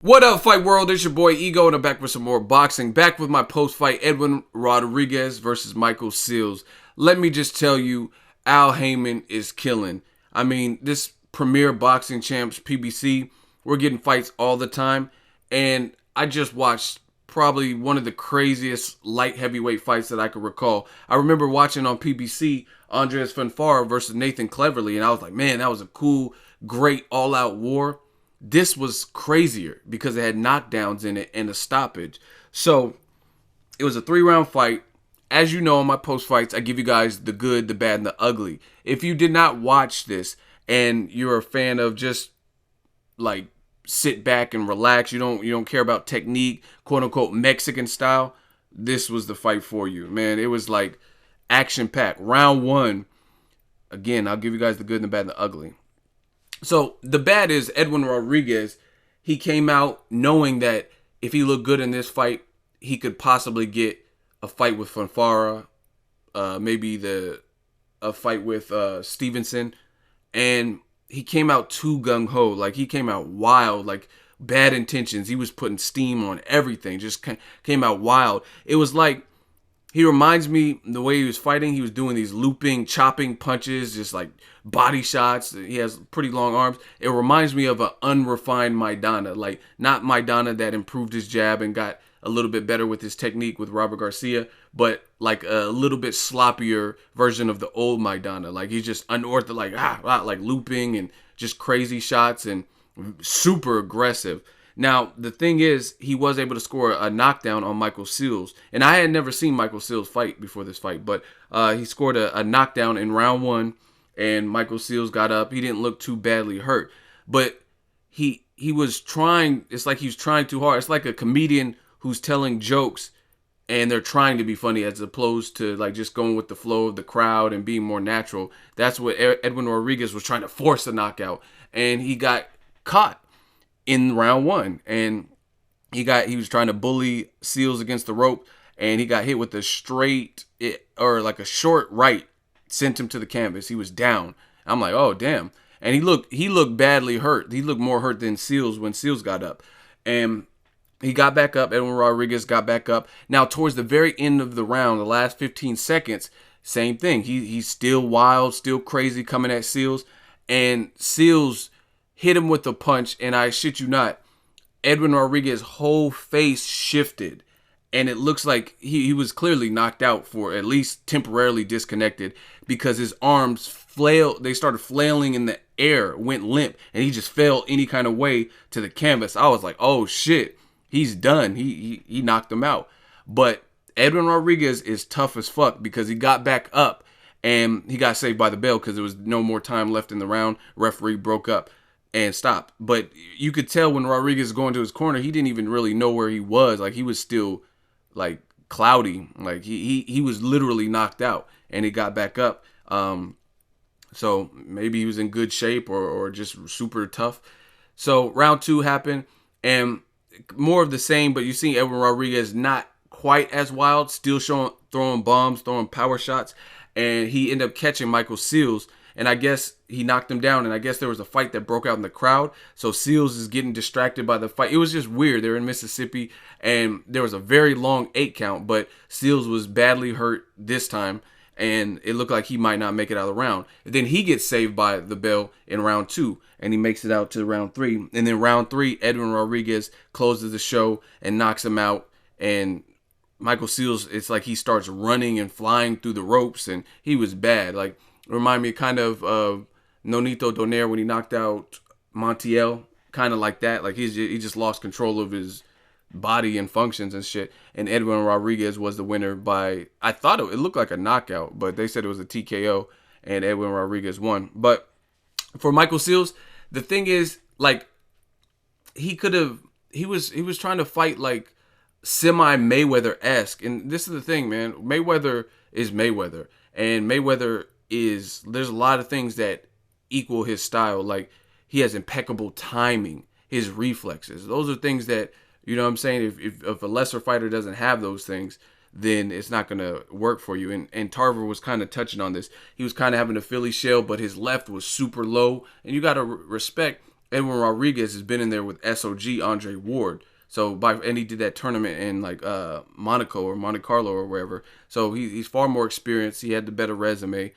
What up, Fight World? It's your boy Ego, and I'm back with some more boxing. Back with my post-fight Edwin Rodriguez versus Michael Seals. Let me just tell you, Al Heyman is killing. I mean, this premier boxing champs, PBC, we're getting fights all the time. And I just watched probably one of the craziest light heavyweight fights that I could recall. I remember watching on PBC Andres Fanfara versus Nathan Cleverly, and I was like, man, that was a cool, great all-out war. This was crazier because it had knockdowns in it and a stoppage. So it was a 3-round fight. As you know, on my post fights, I give you guys the good, the bad, and the ugly. If you did not watch this and you're a fan of just like sit back and relax, you don't care about technique, quote unquote Mexican style, this was the fight for you. Man, it was like action packed. Round one, again, I'll give you guys the good and the bad and the ugly. So the bad is Edwin Rodriguez. He came out knowing that if he looked good in this fight, he could possibly get a fight with Fanfara, maybe a fight with Stevenson, and he came out too gung ho. Like he came out wild, like bad intentions. He was putting steam on everything. Just came out wild. It was like he reminds me the way he was fighting. He was doing these looping, chopping punches, just like body shots. He has pretty long arms. It reminds me of an unrefined Maidana, like not Maidana that improved his jab and got a little bit better with his technique with Robert Garcia, but like a little bit sloppier version of the old Maidana. Like he's just unorthodox, like looping and just crazy shots and super aggressive. Now, the thing is, he was able to score a knockdown on Michael Seals. And I had never seen Michael Seals fight before this fight, but he scored a knockdown in round one, and Michael Seals got up. He didn't look too badly hurt, but he was trying. It's like he was trying too hard. It's like a comedian who's telling jokes, and they're trying to be funny as opposed to like just going with the flow of the crowd and being more natural. That's what Edwin Rodriguez was trying to force a knockout, and he got caught in round one, and he was trying to bully Seals against the rope, and he got hit with a straight or like a short right, sent him to the canvas. He was down. I'm like, oh damn. And he looked badly hurt. He looked more hurt than Seals when Seals got up, and he got back up. Edwin Rodriguez got back up. Now towards the very end of the round, the last 15 seconds, same thing. He's still wild, still crazy, coming at Seals, and Seals hit him with a punch, and I shit you not, Edwin Rodriguez's whole face shifted, and it looks like he was clearly knocked out, for at least temporarily disconnected, because his arms flailed. They started flailing in the air, went limp, and he just fell any kind of way to the canvas. I was like, oh shit, he's done. He knocked him out. But Edwin Rodriguez is tough as fuck because he got back up, and he got saved by the bell because there was no more time left in the round. Referee broke up and stopped. But you could tell when Rodriguez was going to his corner, he didn't even really know where he was. Like he was still like cloudy. Like he was literally knocked out, and he got back up. So maybe he was in good shape or just super tough. So round two happened, and more of the same, but you see Edwin Rodriguez not quite as wild, still throwing bombs, throwing power shots, and he ended up catching Michael Seals. And I guess he knocked him down, and I guess there was a fight that broke out in the crowd. So Seals is getting distracted by the fight. It was just weird. They're in Mississippi, and there was a very long 8 count, but Seals was badly hurt this time, and it looked like he might not make it out of the round. And then he gets saved by the bell in round 2, and he makes it out to round 3. And then round 3, Edwin Rodriguez closes the show and knocks him out, and Michael Seals, it's like he starts running and flying through the ropes, and he was bad. Like, remind me kind of Nonito Donaire when he knocked out Montiel, kind of like that. Like he just lost control of his body and functions and shit. And Edwin Rodriguez was the winner by, I thought it looked like a knockout, but they said it was a TKO, and Edwin Rodriguez won. But for Michael Seals, the thing is, like, he was trying to fight like semi Mayweather-esque, and this is the thing, man. Mayweather is Mayweather, and Mayweather there's a lot of things that equal his style. Like he has impeccable timing, his reflexes. Those are things that, you know what I'm saying, if a lesser fighter doesn't have those things, then it's not going to work for you. And Tarver was kind of touching on this. He was kind of having a Philly shell, but his left was super low. And you got to respect Edwin Rodriguez has been in there with SOG Andre Ward. So and he did that tournament in like Monaco or Monte Carlo or wherever. So he's far more experienced. He had the better resume.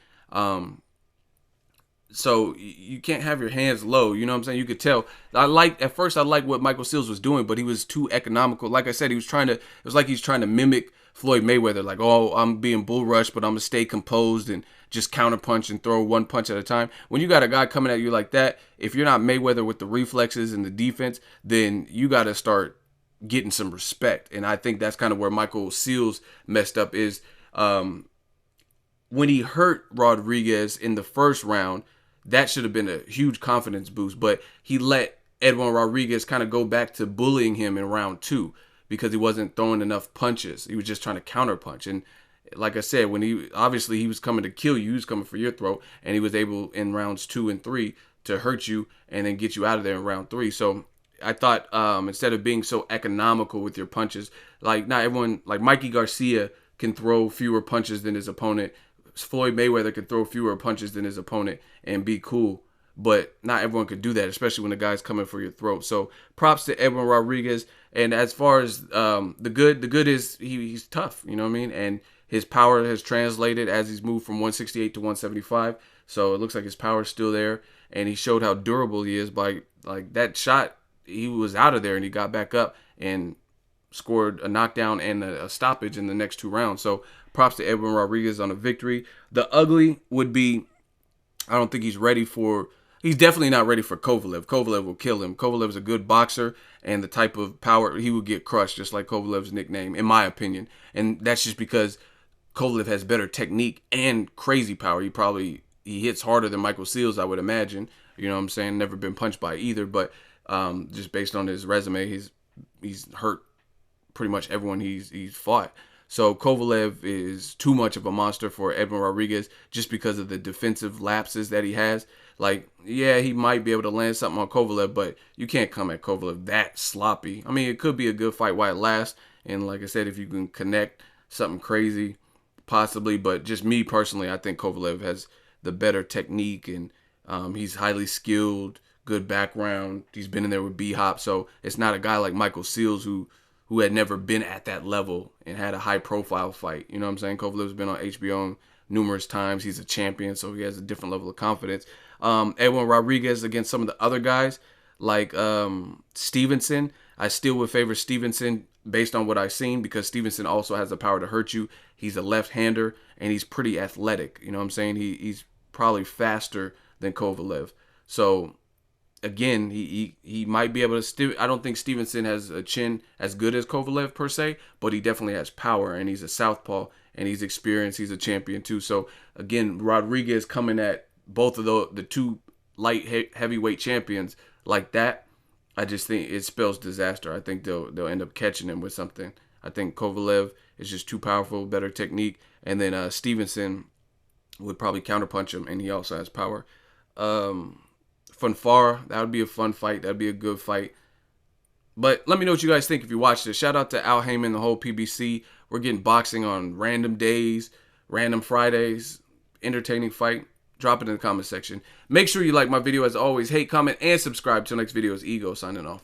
So you can't have your hands low. You know what I'm saying? You could tell. At first I liked what Michael Seals was doing, but he was too economical. Like I said, he was trying to. It was like he's trying to mimic Floyd Mayweather. Like, oh, I'm being bull rushed, but I'm gonna stay composed and just counter punch and throw one punch at a time. When you got a guy coming at you like that, if you're not Mayweather with the reflexes and the defense, then you got to start getting some respect. And I think that's kind of where Michael Seals messed up is when he hurt Rodriguez in the first round. That should have been a huge confidence boost, but he let Edwin Rodriguez kind of go back to bullying him in round 2 because he wasn't throwing enough punches. He was just trying to counter punch. And like I said, when he was coming to kill you, he was coming for your throat, and he was able in rounds 2 and 3 to hurt you and then get you out of there in round 3. So I thought instead of being so economical with your punches, like not everyone, like Mikey Garcia can throw fewer punches than his opponent. Floyd Mayweather could throw fewer punches than his opponent and be cool, but not everyone could do that, especially when the guy's coming for your throat. So props to Edwin Rodriguez. And as far as the good is he's tough, you know what I mean? And his power has translated as he's moved from 168 to 175. So it looks like his power is still there, and he showed how durable he is by like that shot. He was out of there and he got back up and scored a knockdown and a stoppage in the next 2 rounds. So props to Edwin Rodriguez on a victory. The ugly would be, I don't think he's definitely not ready for Kovalev. Kovalev will kill him. Kovalev's a good boxer, and the type of power, he would get crushed, just like Kovalev's nickname, in my opinion. And that's just because Kovalev has better technique and crazy power. He hits harder than Michael Seals, I would imagine. You know what I'm saying? Never been punched by either, but just based on his resume, he's hurt pretty much everyone he's fought. So Kovalev is too much of a monster for Edwin Rodriguez just because of the defensive lapses that he has. Like, yeah, he might be able to land something on Kovalev, but you can't come at Kovalev that sloppy. I mean, it could be a good fight while it lasts. And like I said, if you can connect something crazy, possibly. But just me personally, I think Kovalev has the better technique, and he's highly skilled, good background. He's been in there with B-Hop. So it's not a guy like Michael Seals who had never been at that level and had a high-profile fight. You know what I'm saying? Kovalev's been on HBO numerous times. He's a champion, so he has a different level of confidence. Edwin Rodriguez against some of the other guys, like Stevenson. I still would favor Stevenson based on what I've seen because Stevenson also has the power to hurt you. He's a left-hander, and he's pretty athletic. You know what I'm saying? He's probably faster than Kovalev. So again, he might be able to. I don't think Stevenson has a chin as good as Kovalev per se, but he definitely has power, and he's a southpaw, and he's experienced. He's a champion too. So again, Rodriguez coming at both of the two heavyweight champions like that, I just think it spells disaster. I think they'll end up catching him with something. I think Kovalev is just too powerful, better technique, and then Stevenson would probably counterpunch him, and he also has power. Funfar, that would be a fun fight. That'd be a good fight. But let me know what you guys think if you watched this. Shout out to Al Heyman, the whole PBC. We're getting boxing on random days, random Fridays, entertaining fight. Drop it in the comment section. Make sure you like my video as always. Hate, comment, and subscribe. Till next video is Ego signing off.